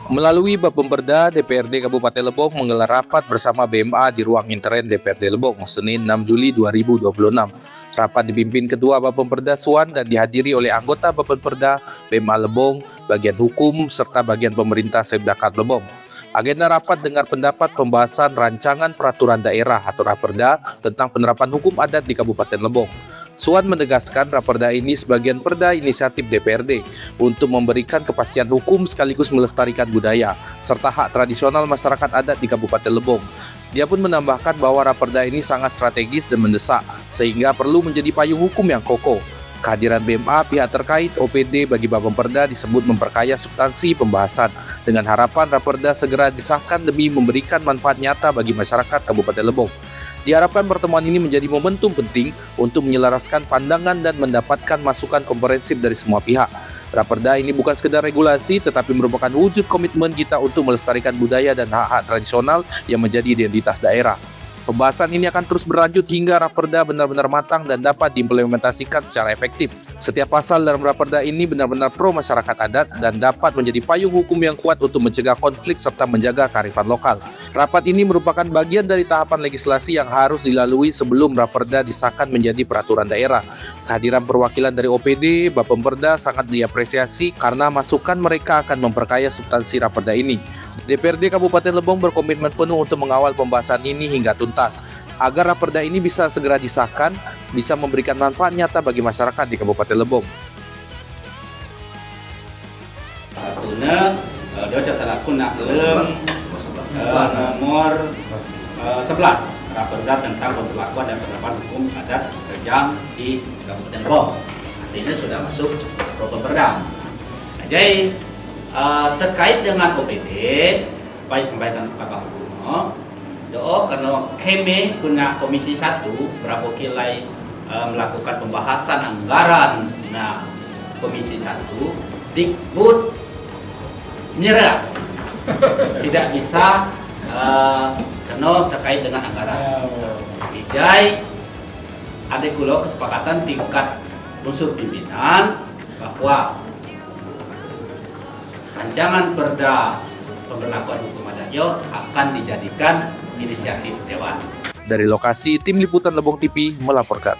Melalui Bapemperda, DPRD Kabupaten Lebong menggelar rapat bersama BMA di ruang intern DPRD Lebong, Senin 6 Juli 2026. Rapat dipimpin Ketua Bapemperda Suwan dan dihadiri oleh anggota Bapemperda, BMA Lebong, bagian hukum, serta bagian pemerintah Sebdakat Lebong. Agenda rapat dengar pendapat pembahasan rancangan peraturan daerah atau Raperda tentang penerapan hukum adat di Kabupaten Lebong. Suwan menegaskan Raperda ini sebagian perda inisiatif DPRD untuk memberikan kepastian hukum sekaligus melestarikan budaya serta hak tradisional masyarakat adat di Kabupaten Lebong. Dia pun menambahkan bahwa Raperda ini sangat strategis dan mendesak sehingga perlu menjadi payung hukum yang kokoh. Kehadiran BMA pihak terkait OPD bagi Bapemperda disebut memperkaya substansi pembahasan dengan harapan Raperda segera disahkan demi memberikan manfaat nyata bagi masyarakat Kabupaten Lebong. Diharapkan pertemuan ini menjadi momentum penting untuk menyelaraskan pandangan dan mendapatkan masukan komprehensif dari semua pihak. Raperda ini bukan sekedar regulasi tetapi merupakan wujud komitmen kita untuk melestarikan budaya dan hak-hak tradisional yang menjadi identitas daerah. Pembahasan ini akan terus berlanjut hingga Raperda benar-benar matang dan dapat diimplementasikan secara efektif. Setiap pasal dalam Raperda ini benar-benar pro masyarakat adat dan dapat menjadi payung hukum yang kuat untuk mencegah konflik serta menjaga kearifan lokal. Rapat ini merupakan bagian dari tahapan legislasi yang harus dilalui sebelum Raperda disahkan menjadi peraturan daerah. Kehadiran perwakilan dari OPD, Bapemperda sangat diapresiasi karena masukan mereka akan memperkaya substansi Raperda ini. DPRD Kabupaten Lebong berkomitmen penuh untuk mengawal pembahasan ini hingga tuntas, agar Raperda ini bisa segera disahkan, bisa memberikan manfaat nyata bagi masyarakat di Kabupaten Lebong. Satunya, dia salah aku nak nomor 11 Raperda tentang pemberlakuan dan penerapan hukum adat terjang di Kabupaten Lebong. Ini sudah masuk ke Bapemperda. Jadi terkait dengan OPD, Pak sampaikan Bapak Hukum, karena kami punya Komisi 1 berapa kilai melakukan pembahasan anggaran, nah Komisi 1 Dikbud menyerah tidak bisa karena terkait dengan anggaran. Jadi ada kulo kesepakatan tingkat unsur pimpinan bahwa rancangan perda pemberlakuan hukum adat akan dijadikan inisiatif Dewan. Dari lokasi, Tim Liputan Lebong TV melaporkan.